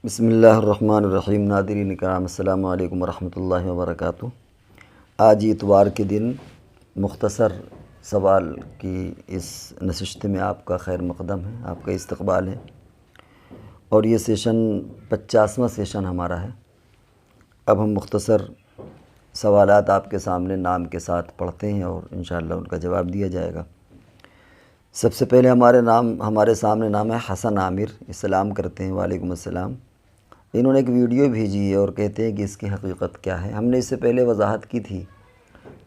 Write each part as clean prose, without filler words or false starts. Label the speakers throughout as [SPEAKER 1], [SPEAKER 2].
[SPEAKER 1] بسم اللہ الرحمن الرحیم۔ ناظرین کرام السلام علیکم ورحمۃ اللہ وبرکاتہ۔ آج اتوار کے دن مختصر سوال کی اس نشست میں آپ کا خیر مقدم ہے، آپ کا استقبال ہے، اور یہ سیشن 50واں سیشن ہمارا ہے۔ اب ہم مختصر سوالات آپ کے سامنے نام کے ساتھ پڑھتے ہیں اور انشاءاللہ ان کا جواب دیا جائے گا۔ سب سے پہلے ہمارے سامنے نام ہے حسن عامر، سلام کرتے ہیں۔ وعلیکم السلام۔ انہوں نے ایک ویڈیو بھیجی ہے اور کہتے ہیں کہ اس کی حقیقت کیا ہے۔ ہم نے اس سے پہلے وضاحت کی تھی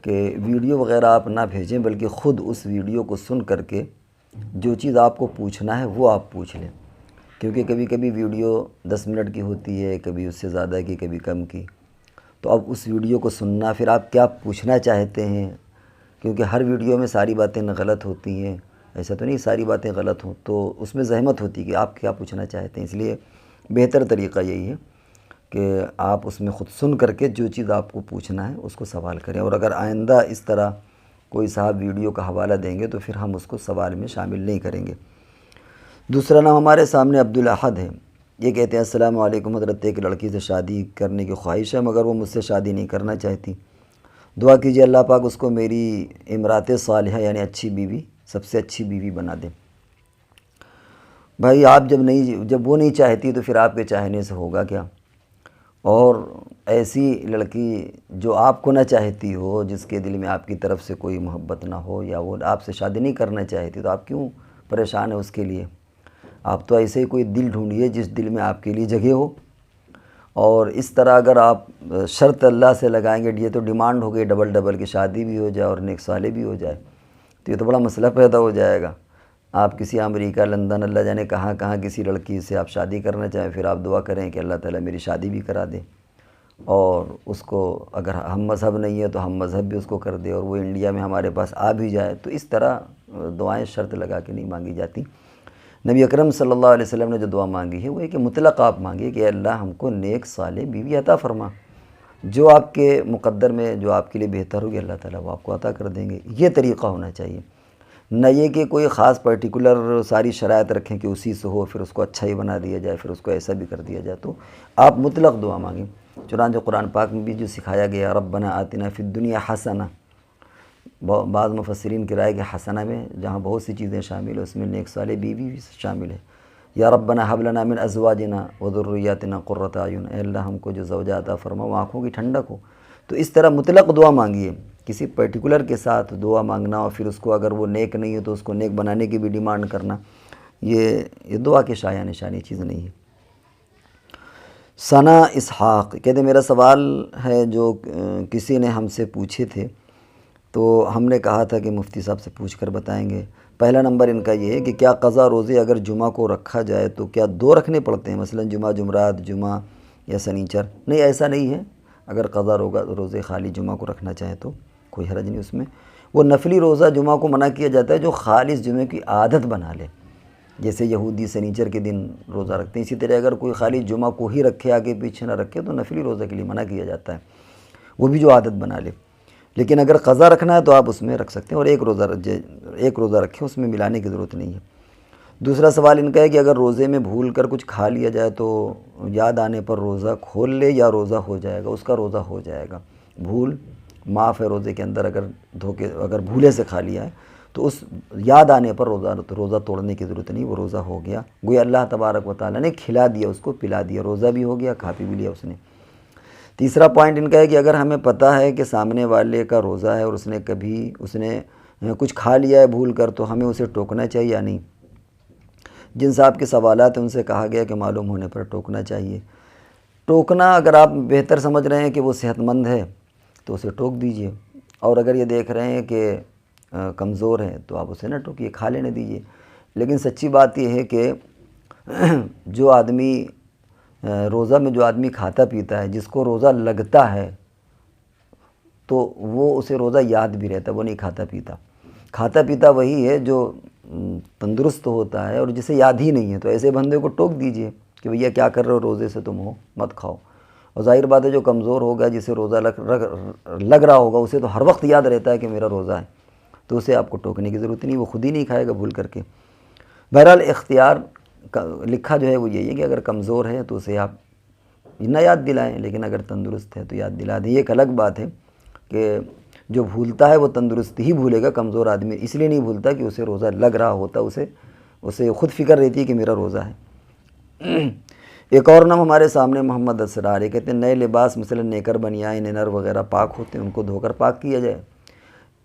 [SPEAKER 1] کہ ویڈیو وغیرہ آپ نہ بھیجیں، بلکہ خود اس ویڈیو کو سن کر کے جو چیز آپ کو پوچھنا ہے وہ آپ پوچھ لیں، کیونکہ کبھی کبھی ویڈیو 10 منٹ کی ہوتی ہے، کبھی اس سے زیادہ کی، کبھی کم کی۔ تو اب اس ویڈیو کو سننا، پھر آپ کیا پوچھنا چاہتے ہیں، کیونکہ ہر ویڈیو میں ساری باتیں غلط ہوتی ہیں، ایسا تو نہیں ساری باتیں غلط ہوں، تو اس میں زحمت ہوتی ہے کہ آپ کیا پوچھنا چاہتے ہیں۔ اس لیے بہتر طریقہ یہی ہے کہ آپ اس میں خود سن کر کے جو چیز آپ کو پوچھنا ہے اس کو سوال کریں، اور اگر آئندہ اس طرح کوئی صاحب ویڈیو کا حوالہ دیں گے تو پھر ہم اس کو سوال میں شامل نہیں کریں گے۔ دوسرا نام ہمارے سامنے عبدالاحد ہے۔ یہ کہتے ہیں السلام علیکم حضرت، ایک لڑکی سے شادی کرنے کی خواہش ہے مگر وہ مجھ سے شادی نہیں کرنا چاہتی، دعا کیجیے اللہ پاک اس کو میری امرات صالحہ یعنی اچھی بیوی، سب سے اچھی بیوی بنا دے۔ بھائی آپ جب وہ نہیں چاہتی تو پھر آپ کے چاہنے سے ہوگا کیا؟ اور ایسی لڑکی جو آپ کو نہ چاہتی ہو، جس کے دل میں آپ کی طرف سے کوئی محبت نہ ہو، یا وہ آپ سے شادی نہیں کرنا چاہتی، تو آپ کیوں پریشان ہیں اس کے لیے؟ آپ تو ایسے ہی کوئی دل ڈھونڈیے جس دل میں آپ کے لیے جگہ ہو۔ اور اس طرح اگر آپ شرط اللہ سے لگائیں گے، یہ تو ڈیمانڈ ہو گئی ڈبل کہ شادی بھی ہو جائے اور نیک صالح بھی ہو جائے، تو یہ تو بڑا مسئلہ پیدا ہو جائے گا۔ آپ کسی امریکہ، لندن، اللہ جانے کہاں کسی لڑکی سے آپ شادی کرنا چاہیں، پھر آپ دعا کریں کہ اللہ تعالیٰ میری شادی بھی کرا دے، اور اس کو اگر ہم مذہب نہیں ہے تو ہم مذہب بھی اس کو کر دے، اور وہ انڈیا میں ہمارے پاس آ بھی جائے۔ تو اس طرح دعائیں شرط لگا کے نہیں مانگی جاتی۔ نبی اکرم صلی اللہ علیہ وسلم نے جو دعا مانگی ہے وہ ہے کہ مطلق آپ مانگیے کہ اللہ ہم کو نیک صالح بیوی عطا فرما، جو آپ کے مقدر میں جو آپ کے لیے بہتر ہوگی اللہ تعالیٰ وہ آپ کو عطا کر دیں گے۔ یہ طریقہ ہونا چاہیے، نہ یہ کہ کوئی خاص پرٹیکولر ساری شرائط رکھیں کہ اسی سے ہو، پھر اس کو اچھا ہی بنا دیا جائے، پھر اس کو ایسا بھی کر دیا جائے۔ تو آپ مطلق دعا مانگیں۔ چنانچہ قرآن پاک میں بھی جو سکھایا گیا ربنا آتنا فی الدنیا حسنہ، بعض مفسرین کی رائے کہ حسنہ میں جہاں بہت سی چیزیں شامل ہیں اس میں نیک صالح بیوی بھی شامل ہے۔ یا ربنا ھب لنا من ازواجنا وذریاتنا قرۃ اعین، اے اللہ ہم کو جو زوجہ عطا فرما وہ آنکھوں کی ٹھنڈک ہو۔ تو اس طرح مطلق دعا مانگیے، کسی پرٹیکولر کے ساتھ دعا مانگنا اور پھر اس کو اگر وہ نیک نہیں ہے تو اس کو نیک بنانے کی بھی ڈیمانڈ کرنا، یہ دعا کی شایع نشانی چیز نہیں ہے۔ ثنا اسحاق کہتے ہیں میرا سوال ہے جو کسی نے ہم سے پوچھے تھے، تو ہم نے کہا تھا کہ مفتی صاحب سے پوچھ کر بتائیں گے۔ پہلا نمبر ان کا یہ ہے کہ کیا قضا روزے اگر جمعہ کو رکھا جائے تو کیا 2 رکھنے پڑتے ہیں، مثلا جمعہ جمعرات، جمعہ یا سنیچر؟ نہیں، ایسا نہیں ہے۔ اگر قضا روزے خالی جمعہ کو رکھنا چاہے تو کوئی حرج نہیں اس میں۔ وہ نفلی روزہ جمعہ کو منع کیا جاتا ہے جو خالص جمعہ کی عادت بنا لے، جیسے یہودی سنیچر کے دن روزہ رکھتے ہیں، اسی طرح اگر کوئی خالی جمعہ کو ہی رکھے، آگے پیچھے نہ رکھے، تو نفلی روزہ کے لیے منع کیا جاتا ہے، وہ بھی جو عادت بنا لے۔ لیکن اگر قضا رکھنا ہے تو آپ اس میں رکھ سکتے ہیں، اور ایک روزہ رکھیں، اس میں ملانے کی ضرورت نہیں ہے۔ دوسرا سوال ان کا ہے کہ اگر روزے میں بھول کر کچھ کھا لیا جائے تو یاد آنے پر روزہ کھول لے یا روزہ ہو جائے گا؟ اس کا روزہ ہو جائے گا، بھول معاف ہے روزے کے اندر۔ اگر بھولے سے کھا لیا ہے تو اس یاد آنے پر روزہ توڑنے کی ضرورت نہیں، وہ روزہ ہو گیا، گویا اللہ تبارک و تعالیٰ نے کھلا دیا، اس کو پلا دیا، روزہ بھی ہو گیا، کھا پی بھی لیا اس نے۔ تیسرا پوائنٹ ان کا ہے کہ اگر ہمیں پتہ ہے کہ سامنے والے کا روزہ ہے اور اس نے کچھ کھا لیا ہے بھول کر، تو ہمیں اسے ٹوکنا چاہیے یا نہیں؟ جن صاحب کے سوالات ہیں ان سے کہا گیا کہ معلوم ہونے پر ٹوکنا چاہیے۔ ٹوکنا اگر آپ بہتر سمجھ رہے ہیں کہ وہ صحت مند ہے تو اسے ٹوک دیجئے، اور اگر یہ دیکھ رہے ہیں کہ کمزور ہے تو آپ اسے نہ ٹوکیے، کھا لینے دیجئے۔ لیکن سچی بات یہ ہے کہ جو آدمی روزہ میں جو آدمی کھاتا پیتا ہے، جس کو روزہ لگتا ہے تو وہ اسے روزہ یاد بھی رہتا ہے، وہ نہیں کھاتا پیتا۔ کھاتا پیتا وہی ہے جو تندرست ہوتا ہے اور جسے یاد ہی نہیں ہے، تو ایسے بندے کو ٹوک دیجئے کہ بھیا کیا کر رہے ہو، روزے سے تم ہو، مت کھاؤ۔ اور ظاہر بات ہے جو کمزور ہوگا، جسے روزہ لگ رہا ہوگا، اسے تو ہر وقت یاد رہتا ہے کہ میرا روزہ ہے، تو اسے آپ کو ٹوکنے کی ضرورت نہیں، وہ خود ہی نہیں کھائے گا بھول کر کے۔ بہرحال اختیار لکھا جو ہے وہ یہی ہے کہ اگر کمزور ہے تو اسے آپ نہ یاد دلائیں، لیکن اگر تندرست ہے تو یاد دلا دیں۔ یہ ایک الگ بات ہے کہ جو بھولتا ہے وہ تندرست ہی بھولے گا، کمزور آدمی اس لیے نہیں بھولتا کہ اسے روزہ لگ رہا ہوتا، اسے خود فکر رہتی ہے کہ میرا روزہ ہے۔ ایک اور نام ہمارے سامنے محمد اسرار ہے، کہتے ہیں نئے لباس مثلا نیکر بنیائیں نینر وغیرہ پاک ہوتے ہیں، ان کو دھو کر پاک کیا جائے۔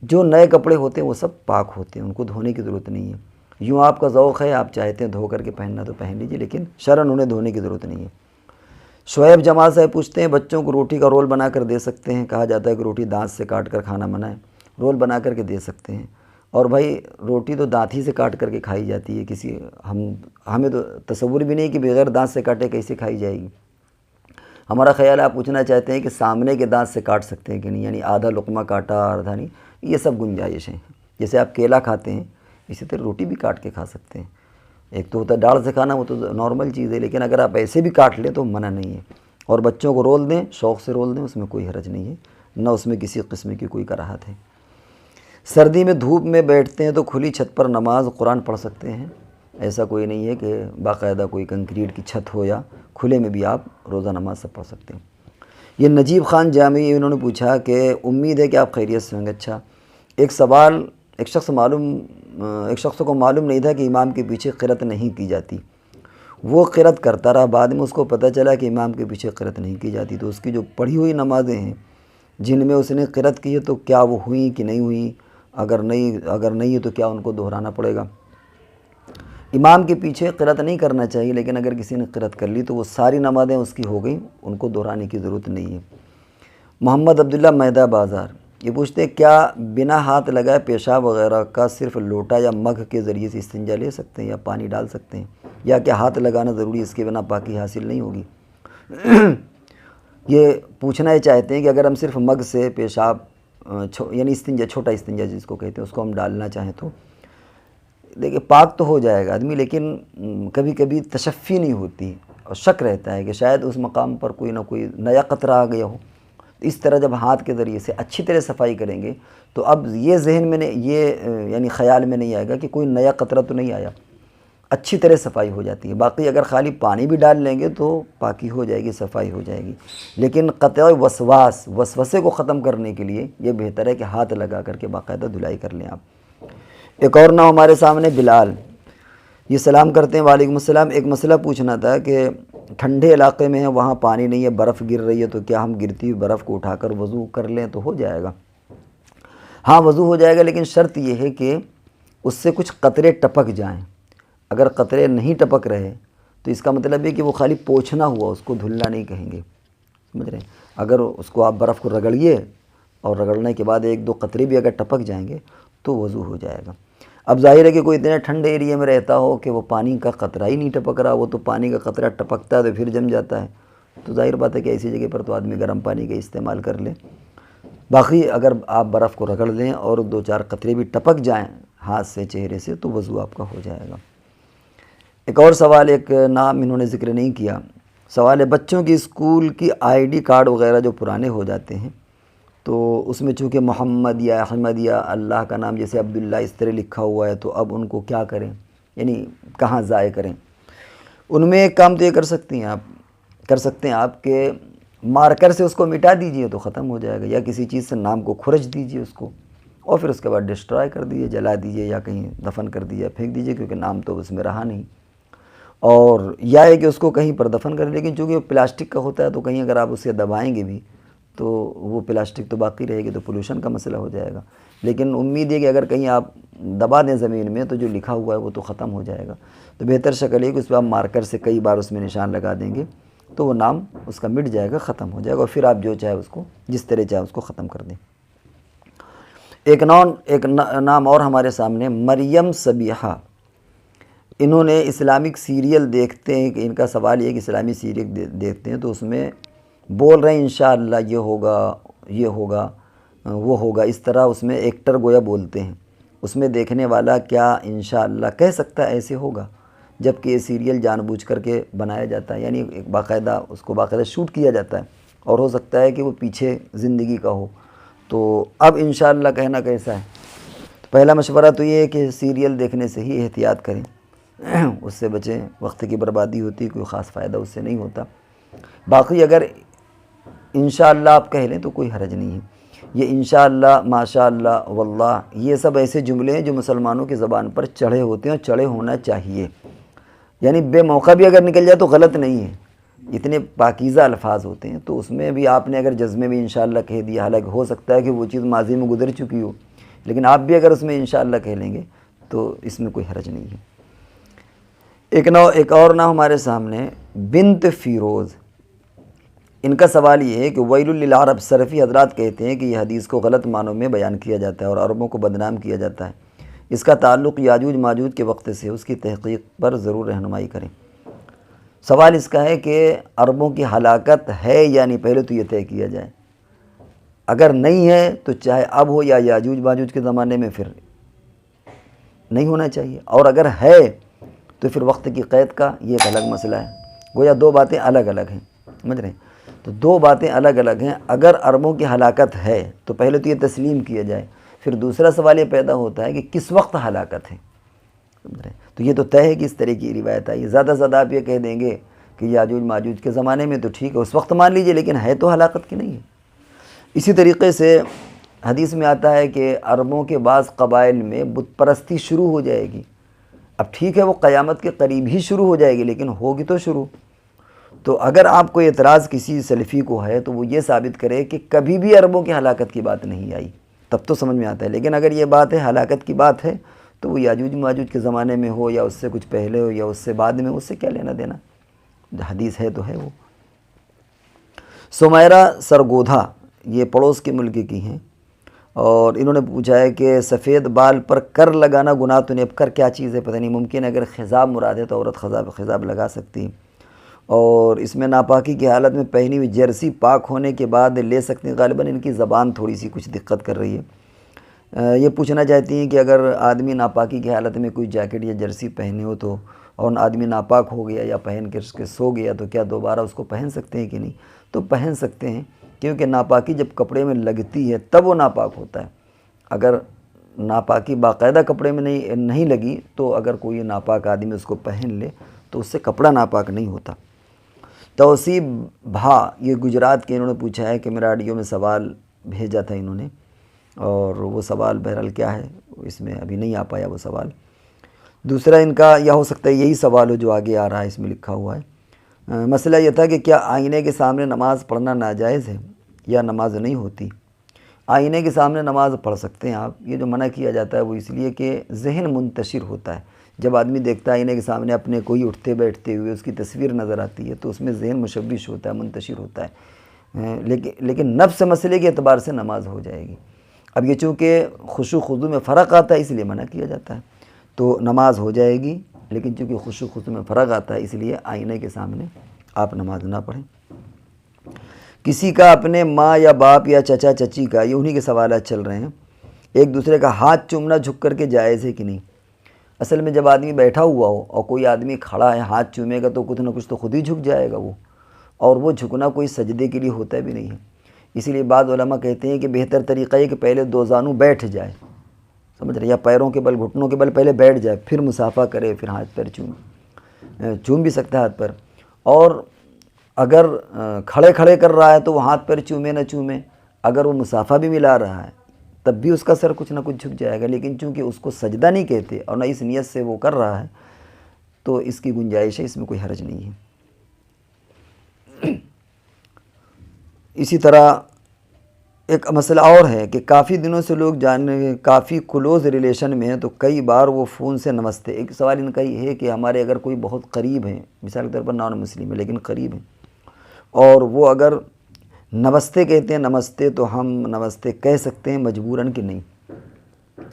[SPEAKER 1] جو نئے کپڑے ہوتے ہیں وہ سب پاک ہوتے ہیں، ان کو دھونے کی ضرورت نہیں ہے۔ یوں آپ کا ذوق ہے، آپ چاہتے ہیں دھو کر کے پہننا تو پہن لیجیے، لیکن شرعاً انہیں دھونے کی ضرورت نہیں ہے۔ شعیب جمال صاحب پوچھتے ہیں بچوں کو روٹی کا رول بنا کر دے سکتے ہیں؟ کہا جاتا ہے کہ روٹی دانت سے کاٹ کر کھانا منع ہے، رول بنا کر کے دے سکتے ہیں۔ اور بھائی روٹی تو دانت ہی سے کاٹ کر کے کھائی جاتی ہے، ہمیں تو تصور بھی نہیں کہ بغیر دانت سے کاٹے کیسے کھائی جائے گی۔ ہمارا خیال ہے آپ پوچھنا چاہتے ہیں کہ سامنے کے دانت سے کاٹ سکتے ہیں کہ نہیں، یعنی آدھا لقمہ کاٹا آدھا نہیں، یہ سب گنجائش ہیں۔ جیسے آپ کیلا کھاتے ہیں اسی طرح روٹی بھی کاٹ کے کھا سکتے ہیں۔ ایک تو ہوتا ہے ڈاڑھ سے کھانا، وہ تو نارمل چیز ہے، لیکن اگر آپ ایسے بھی کاٹ لیں تو منع نہیں ہے۔ اور بچوں کو رول دیں، شوق سے رول دیں، اس میں کوئی حرج نہیں ہے، نہ اس میں کسی قسم کی کوئی کراہت ہے۔ سردی میں دھوپ میں بیٹھتے ہیں تو کھلی چھت پر نماز قرآن پڑھ سکتے ہیں؟ ایسا کوئی نہیں ہے کہ باقاعدہ کوئی کنکریٹ کی چھت ہو، یا کھلے میں بھی آپ روزہ نماز سب پڑھ سکتے ہیں۔ یہ نجیب خان جامعی انہوں نے پوچھا کہ امید ہے کہ آپ خیریت سے ہوں گے۔ اچھا، ایک سوال، ایک شخص کو معلوم نہیں تھا کہ امام کے پیچھے قرأت نہیں کی جاتی، وہ قرأت کرتا رہا، بعد میں اس کو پتہ چلا کہ امام کے پیچھے قرأت نہیں کی جاتی، تو اس کی جو پڑھی ہوئی نمازیں ہیں جن میں اس نے قرأت کی ہے تو کیا وہ ہوئیں کہ نہیں ہوئیں؟ اگر نہیں ہے تو کیا ان کو دہرانا پڑے گا؟ امام کے پیچھے قرأت نہیں کرنا چاہیے، لیکن اگر کسی نے قرأت کر لی تو وہ ساری نمازیں اس کی ہو گئیں، ان کو دہرانے کی ضرورت نہیں ہے۔ محمد عبداللہ میدہ بازار یہ پوچھتے ہیں کیا بنا ہاتھ لگائے پیشاب وغیرہ کا صرف لوٹا یا مگ کے ذریعے سے استنجا لے سکتے ہیں یا پانی ڈال سکتے ہیں، یا کیا ہاتھ لگانا ضروری، اس کے بنا پاکی حاصل نہیں ہوگی؟ یہ پوچھنا یہ چاہتے ہیں کہ اگر ہم صرف مگ سے پیشاب یعنی استنجا، چھوٹا استنجا جس کو کہتے ہیں، اس کو ہم ڈالنا چاہیں تو دیکھیں پاک تو ہو جائے گا آدمی، لیکن کبھی کبھی تشفی نہیں ہوتی اور شک رہتا ہے کہ شاید اس مقام پر کوئی نہ کوئی نیا قطرہ آ گیا ہو۔ اس طرح جب ہاتھ کے ذریعے سے اچھی طرح صفائی کریں گے تو اب یہ ذہن میں یعنی خیال میں نہیں آئے گا کہ کوئی نیا قطرہ تو نہیں آیا، اچھی طرح صفائی ہو جاتی ہے۔ باقی اگر خالی پانی بھی ڈال لیں گے تو پاکی ہو جائے گی، صفائی ہو جائے گی، لیکن قطع وسوسے کو ختم کرنے کے لیے یہ بہتر ہے کہ ہاتھ لگا کر کے باقاعدہ دھلائی کر لیں آپ۔ ایک اور نام ہمارے سامنے بلال، یہ سلام کرتے ہیں وعلیکم السلام، ایک مسئلہ پوچھنا تھا کہ ٹھنڈے علاقے میں ہیں، وہاں پانی نہیں ہے، برف گر رہی ہے، تو کیا ہم گرتی ہوئی برف کو اٹھا کر وضو کر لیں تو ہو جائے گا؟ ہاں وضو ہو جائے گا، لیکن شرط یہ ہے کہ اس سے کچھ قطرے ٹپک جائیں۔ اگر قطرے نہیں ٹپک رہے تو اس کا مطلب ہے کہ وہ خالی پوچھنا ہوا، اس کو دھلنا نہیں کہیں گے، سمجھ رہے ہیں؟ اگر اس کو آپ برف کو رگڑیے اور رگڑنے کے بعد ایک دو قطرے بھی اگر ٹپک جائیں گے تو وضو ہو جائے گا۔ اب ظاہر ہے کہ کوئی اتنے ٹھنڈے ایریے میں رہتا ہو کہ وہ پانی کا قطرہ ہی نہیں ٹپک رہا، وہ تو پانی کا قطرہ ٹپکتا ہے تو پھر جم جاتا ہے، تو ظاہر بات ہے کہ ایسی جگہ پر تو آدمی گرم پانی کا استعمال کر لے۔ باقی اگر آپ برف کو رگڑ لیں اور دو چار قطرے بھی ٹپک جائیں ہاتھ سے، چہرے سے، تو وضو آپ کا ہو جائے گا۔ ایک اور سوال، ایک نام انہوں نے ذکر نہیں کیا، سوال ہے بچوں کی اسکول کی ID کارڈ وغیرہ جو پرانے ہو جاتے ہیں تو اس میں چونکہ محمد یا احمد یا اللہ کا نام جیسے عبداللہ اس طرح لکھا ہوا ہے، تو اب ان کو کیا کریں، یعنی کہاں ضائع کریں؟ ان میں ایک کام تو یہ کر سکتے ہیں آپ کہ مارکر سے اس کو مٹا دیجئے تو ختم ہو جائے گا، یا کسی چیز سے نام کو کھرچ دیجئے اس کو، اور پھر اس کے بعد ڈسٹرائے کر دیجئے، جلا دیجئے، یا کہیں دفن کر دیجئے، پھینک دیجئے، کیونکہ نام تو اس میں رہا نہیں۔ اور یا ہے کہ اس کو کہیں پر دفن کر، لیکن چونکہ وہ پلاسٹک کا ہوتا ہے تو کہیں اگر آپ اسے دبائیں گے بھی تو وہ پلاسٹک تو باقی رہے گی، تو پولوشن کا مسئلہ ہو جائے گا۔ لیکن امید ہے کہ اگر کہیں آپ دبا دیں زمین میں تو جو لکھا ہوا ہے وہ تو ختم ہو جائے گا۔ تو بہتر شکل ہے کہ اس پہ آپ مارکر سے کئی بار اس میں نشان لگا دیں گے تو وہ نام اس کا مٹ جائے گا، ختم ہو جائے گا، اور پھر آپ جو چاہے اس کو جس طرح چاہے اس کو ختم کر دیں۔ ایک نام اور ہمارے سامنے مریم صبیحہ، انہوں نے اسلامک سیریل دیکھتے ہیں، کہ ان کا سوال یہ ہے کہ اسلامی سیریل دیکھتے ہیں تو اس میں بول رہے ہیں انشاءاللہ یہ ہوگا، یہ ہوگا، وہ ہوگا، اس طرح اس میں ایکٹر گویا بولتے ہیں، اس میں دیکھنے والا کیا انشاءاللہ کہہ سکتا ہے ایسے ہوگا، جبکہ یہ سیریل جان بوجھ کر کے بنایا جاتا ہے، یعنی ایک باقاعدہ اس کو باقاعدہ شوٹ کیا جاتا ہے، اور ہو سکتا ہے کہ وہ پیچھے زندگی کا ہو، تو اب انشاءاللہ کہنا کیسا ہے؟ پہلا مشورہ تو یہ ہے کہ سیریل دیکھنے سے ہی احتیاط کریں، اس سے بچیں، وقت کی بربادی ہوتی، کوئی خاص فائدہ اس سے نہیں ہوتا۔ باقی اگر انشاءاللہ آپ کہہ لیں تو کوئی حرج نہیں ہے۔ یہ انشاءاللہ، ماشاءاللہ، واللہ، یہ سب ایسے جملے ہیں جو مسلمانوں کی زبان پر چڑھے ہوتے ہیں اور چڑھے ہونا چاہیے، یعنی بے موقع بھی اگر نکل جائے تو غلط نہیں ہے، اتنے پاکیزہ الفاظ ہوتے ہیں۔ تو اس میں بھی آپ نے اگر جزمے میں انشاءاللہ کہہ دیا، حالانکہ ہو سکتا ہے کہ وہ چیز ماضی میں گزر چکی ہو، لیکن آپ بھی اگر اس میں انشاءاللہ کہہ لیں گے تو اس میں کوئی حرج نہیں ہے۔ ایک اور نام ہمارے سامنے، بنت فیروز۔ ان کا سوال یہ ہے کہ ویل للعرب، صرفی حضرات کہتے ہیں کہ یہ حدیث کو غلط معنوں میں بیان کیا جاتا ہے اور عربوں کو بدنام کیا جاتا ہے، اس کا تعلق یاجوج ماجوج کے وقت سے، اس کی تحقیق پر ضرور رہنمائی کریں۔ سوال اس کا ہے کہ عربوں کی ہلاکت ہے یا نہیں، پہلے تو یہ طے کیا جائے۔ اگر نہیں ہے تو چاہے اب ہو یا یاجوج ماجوج کے زمانے میں پھر نہیں ہونا چاہیے، اور اگر ہے تو پھر وقت کی قید کا یہ ایک الگ مسئلہ ہے۔ گویا دو باتیں الگ الگ ہیں، سمجھ رہے ہیں؟ تو دو باتیں الگ الگ ہیں۔ اگر عربوں کی ہلاکت ہے تو پہلے تو یہ تسلیم کیا جائے، پھر دوسرا سوال یہ پیدا ہوتا ہے کہ کس وقت ہلاکت ہے، سمجھ رہے ہیں؟ تو یہ تو طے ہے کہ اس طرح کی روایت آئی ہے۔ زیادہ سے زیادہ آپ یہ کہہ دیں گے کہ یاجوج ماجوج کے زمانے میں تو ٹھیک ہے، اس وقت مان لیجئے، لیکن ہے تو ہلاکت کی نہیں ہے۔ اسی طریقے سے حدیث میں آتا ہے کہ عربوں کے بعض قبائل میں بت پرستی شروع ہو جائے گی۔ اب ٹھیک ہے وہ قیامت کے قریب ہی شروع ہو جائے گی، لیکن ہوگی تو شروع۔ تو اگر آپ کو اعتراض کسی سلفی کو ہے تو وہ یہ ثابت کرے کہ کبھی بھی عربوں کی ہلاکت کی بات نہیں آئی، تب تو سمجھ میں آتا ہے۔ لیکن اگر یہ بات ہے ہلاکت کی بات ہے تو وہ یاجوج ماجوج کے زمانے میں ہو یا اس سے کچھ پہلے ہو یا اس سے بعد میں، اس سے کیا لینا دینا، حدیث ہے تو ہے وہ۔ سمیرہ سرگودھا، یہ پڑوس کے ملک کی ہیں، اور انہوں نے پوچھا ہے کہ سفید بال پر کر لگانا گناہ تو نہیں؟ اب کر کیا چیز ہے پتہ نہیں، ممکن ہے اگر خضاب مراد ہے تو عورت خضاب لگا سکتی ہے، اور اس میں ناپاکی کی حالت میں پہنی ہوئی جرسی پاک ہونے کے بعد لے سکتی ہیں۔ غالباً ان کی زبان تھوڑی سی کچھ دقت کر رہی ہے۔ یہ پوچھنا چاہتی ہیں کہ اگر آدمی ناپاکی کی حالت میں کوئی جیکٹ یا جرسی پہنے ہو تو، اور آدمی ناپاک ہو گیا یا پہن کے اس کے سو گیا، تو کیا دوبارہ اس کو پہن سکتے ہیں کہ نہیں؟ تو پہن سکتے ہیں، کیونکہ ناپاکی جب کپڑے میں لگتی ہے تب وہ ناپاک ہوتا ہے۔ اگر ناپاکی باقاعدہ کپڑے میں نہیں لگی تو اگر کوئی ناپاک آدمی اس کو پہن لے تو اس سے کپڑا ناپاک نہیں ہوتا۔ توصیب بھا، یہ گجرات کے، انہوں نے پوچھا ہے کہ میرا آڈیو میں سوال بھیجا تھا انہوں نے، اور وہ سوال بہرحال کیا ہے اس میں ابھی نہیں آ پایا وہ سوال۔ دوسرا ان کا یا ہو سکتا ہے یہی سوال ہو جو آگے آ رہا ہے، اس میں لکھا ہوا ہے۔ مسئلہ یہ تھا کہ کیا آئینے کے سامنے نماز پڑھنا ناجائز ہے یا نماز نہیں ہوتی؟ آئینے کے سامنے نماز پڑھ سکتے ہیں آپ، یہ جو منع کیا جاتا ہے وہ اس لیے کہ ذہن منتشر ہوتا ہے۔ جب آدمی دیکھتا ہے آئینے کے سامنے اپنے کوئی اٹھتے بیٹھتے ہوئے، اس کی تصویر نظر آتی ہے تو اس میں ذہن مشوش ہوتا ہے، منتشر ہوتا ہے، لیکن نفس مسئلے کے اعتبار سے نماز ہو جائے گی۔ اب یہ چونکہ خشوع خضوع میں فرق آتا ہے اس لیے منع کیا جاتا ہے، تو نماز ہو جائے گی، لیکن چونکہ خشوع خضوع میں فرق آتا ہے اس لیے آئینے کے سامنے آپ نماز نہ پڑھیں۔ کسی کا اپنے ماں یا باپ یا چچا چچی کا، یہ انہی کے سوالات چل رہے ہیں، ایک دوسرے کا ہاتھ چومنا جھک کر کے جائز ہے کہ نہیں؟ اصل میں جب آدمی بیٹھا ہوا ہو اور کوئی آدمی کھڑا ہے ہاتھ چومے گا تو کچھ نہ کچھ تو خود ہی جھک جائے گا وہ، اور وہ جھکنا کوئی سجدے کے لیے ہوتا بھی نہیں ہے۔ اسی لیے بعض علماء کہتے ہیں کہ بہتر طریقہ یہ کہ پہلے دو زانو بیٹھ جائے، سمجھ رہے، یا پیروں کے بل، گھٹنوں کے بل پہلے بیٹھ جائے، پھر مصافحہ کرے، پھر ہاتھ پیر چوم بھی سکتا ہے ہاتھ پر۔ اور اگر کھڑے کھڑے کر رہا ہے تو وہ ہاتھ پیر چومے نہ چومے، اگر وہ مصافحہ بھی ملا رہا ہے تب بھی اس کا سر کچھ نہ کچھ جھک جائے گا، لیکن چونکہ اس کو سجدہ نہیں کہتے اور نہ اس نیت سے وہ کر رہا ہے تو اس کی گنجائش ہے، اس میں کوئی حرج نہیں ہے۔ اسی طرح ایک مسئلہ اور ہے کہ کافی دنوں سے لوگ کافی کلوز ریلیشن میں ہیں تو کئی بار وہ فون سے نمستے۔ ایک سوال ان کا یہ ہے کہ ہمارے اگر کوئی بہت قریب ہیں، مثال کے طور پر نان مسلم ہے لیکن قریب ہیں، اور وہ اگر نمستے کہتے ہیں، نمستے تو ہم نمستے کہہ سکتے ہیں مجبوراً کہ نہیں،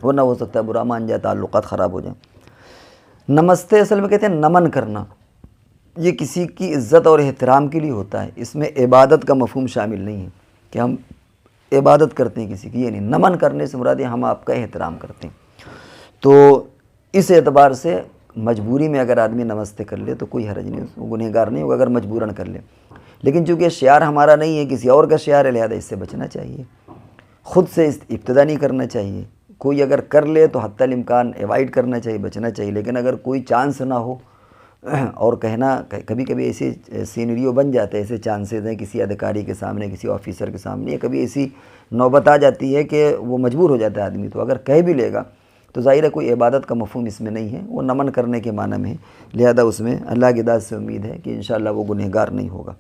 [SPEAKER 1] ورنہ ہو سکتا ہے برا مان جائے، تعلقات خراب ہو جائیں۔ نمستے اصل میں کہتے ہیں نمن کرنا، یہ کسی کی عزت اور احترام کے لیے ہوتا ہے، اس میں عبادت کا مفہوم شامل نہیں ہے کہ ہم عبادت کرتے ہیں کسی کی، یہ نہیں، نمن کرنے سے مراد ہے ہم آپ کا احترام کرتے ہیں۔ تو اس اعتبار سے مجبوری میں اگر آدمی نمستے کر لے تو کوئی حرج نہیں، وہ گنہگار نہیں ہوگا اگر مجبوراً کر لے، لیکن چونکہ شعار ہمارا نہیں ہے، کسی اور کا شعار ہے، لہذا اس سے بچنا چاہیے، خود سے ابتدا نہیں کرنا چاہیے کوئی اگر کر لے تو حتی الامکان ایوائڈ کرنا چاہیے، بچنا چاہیے، لیکن اگر کوئی چانس نہ ہو اور کہنا، کبھی کبھی ایسے سینریو بن جاتا ہے، ایسے چانسز ہیں کسی ادھیکاری کے سامنے، کسی آفیسر کے سامنے، یا کبھی ایسی نوبت آ جاتی ہے کہ وہ مجبور ہو جاتا ہے آدمی، تو اگر کہہ بھی لے گا تو ظاہر ہے کوئی عبادت کا مفہوم اس میں نہیں ہے، وہ نمن کرنے کے معنی میں ہے، لہذا اس میں اللہ کی ذات سے امید ہے کہ انشاءاللہ وہ گنہگار نہیں ہوگا۔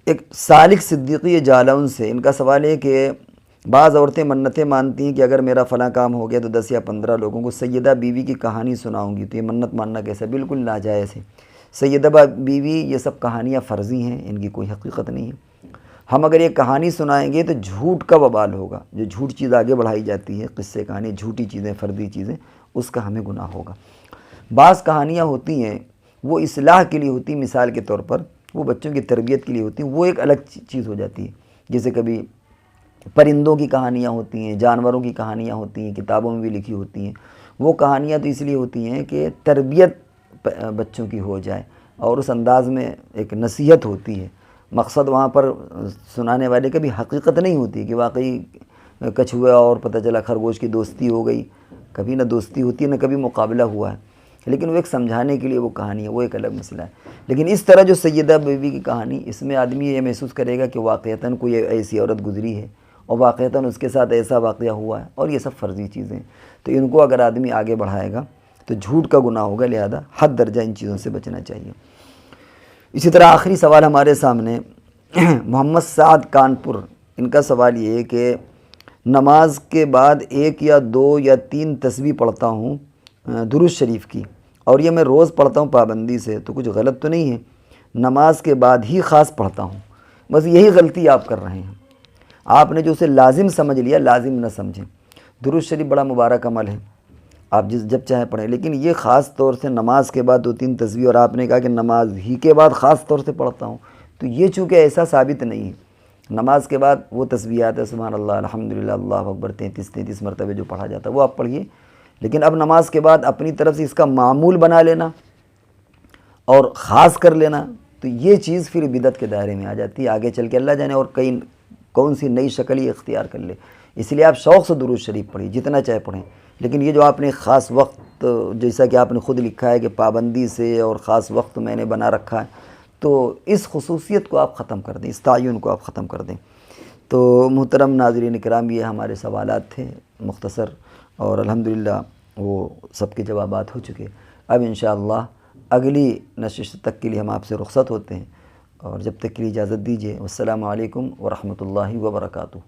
[SPEAKER 1] ایک سالک صدیقی جالون سے ان کا سوال ہے کہ بعض عورتیں منتیں مانتی ہیں کہ اگر میرا فلاں کام ہو گیا تو 10 یا 15 لوگوں کو سیدہ بیوی کی کہانی سناؤں گی، تو یہ منت ماننا کیسا؟ بالکل ناجائز ہے۔ سیدہ بیوی یہ سب کہانیاں فرضی ہیں، ان کی کوئی حقیقت نہیں ہے۔ ہم اگر یہ کہانی سنائیں گے تو جھوٹ کا وبال ہوگا، جو جھوٹ چیز آگے بڑھائی جاتی ہے، قصے کہانی، جھوٹی چیزیں، فردی چیزیں، اس کا ہمیں گناہ ہوگا۔ بعض کہانیاں ہوتی ہیں وہ اصلاح کے لیے ہوتی ہیں، مثال کے طور پر وہ بچوں کی تربیت کے لیے ہوتی ہیں، وہ ایک الگ چیز ہو جاتی ہے۔ جیسے کبھی پرندوں کی کہانیاں ہوتی ہیں، جانوروں کی کہانیاں ہوتی ہیں، کتابوں میں بھی لکھی ہوتی ہیں، وہ کہانیاں تو اس لیے ہوتی ہیں کہ تربیت بچوں کی ہو جائے، اور اس انداز میں ایک نصیحت ہوتی ہے۔ مقصد وہاں پر سنانے والے کا بھی حقیقت نہیں ہوتی کہ واقعی کچھوا اور پتہ چلا خرگوش کی دوستی ہو گئی، کبھی نہ دوستی ہوتی ہے نہ کبھی مقابلہ ہوا ہے، لیکن وہ ایک سمجھانے کے لیے وہ کہانی ہے، وہ ایک الگ مسئلہ ہے۔ لیکن اس طرح جو سیدہ بیوی کی کہانی، اس میں آدمی یہ محسوس کرے گا کہ واقعتاً کوئی ایسی عورت گزری ہے اور واقعتاً اس کے ساتھ ایسا واقعہ ہوا ہے، اور یہ سب فرضی چیزیں، تو ان کو اگر آدمی آگے بڑھائے گا تو جھوٹ کا گناہ ہوگا، لہذا حد درجہ ان چیزوں سے بچنا چاہیے۔ اسی طرح آخری سوال ہمارے سامنے محمد سعد کانپور، ان کا سوال یہ ہے کہ نماز کے بعد 1 یا 2 یا 3 تسبیح پڑھتا ہوں درود شریف کی، اور یہ میں روز پڑھتا ہوں پابندی سے، تو کچھ غلط تو نہیں ہے؟ نماز کے بعد ہی خاص پڑھتا ہوں۔ بس یہی غلطی آپ کر رہے ہیں، آپ نے جو اسے لازم سمجھ لیا، لازم نہ سمجھیں۔ درود شریف بڑا مبارک عمل ہے، آپ جب چاہیں پڑھیں، لیکن یہ خاص طور سے نماز کے بعد 2-3 تسبیح، اور آپ نے کہا کہ نماز ہی کے بعد خاص طور سے پڑھتا ہوں، تو یہ چونکہ ایسا ثابت نہیں ہے۔ نماز کے بعد وہ تسبیحات ہے، سبحان اللہ، الحمدللہ، اللہ اکبر، 33 مرتبہ جو پڑھا جاتا ہے وہ آپ پڑھیے، لیکن اب نماز کے بعد اپنی طرف سے اس کا معمول بنا لینا اور خاص کر لینا، تو یہ چیز پھر بدعت کے دائرے میں آ جاتی ہے، آگے چل کے اللہ جانے اور کون سی نئی شکل ہی اختیار کر لے۔ اس لیے آپ شوق سے درود شریف پڑھیں، جتنا چاہے پڑھیں، لیکن یہ جو آپ نے خاص وقت، جیسا کہ آپ نے خود لکھا ہے کہ پابندی سے اور خاص وقت میں نے بنا رکھا ہے، تو اس خصوصیت کو آپ ختم کر دیں، اس تعین کو آپ ختم کر دیں۔ تو محترم ناظرین کرام، یہ ہمارے سوالات تھے مختصر، اور الحمدللہ وہ سب کے جوابات ہو چکے۔ اب انشاءاللہ اگلی نشست تک کے لیے ہم آپ سے رخصت ہوتے ہیں، اور جب تک کے لیے اجازت دیجیے۔ والسلام علیکم ورحمۃ اللہ وبرکاتہ۔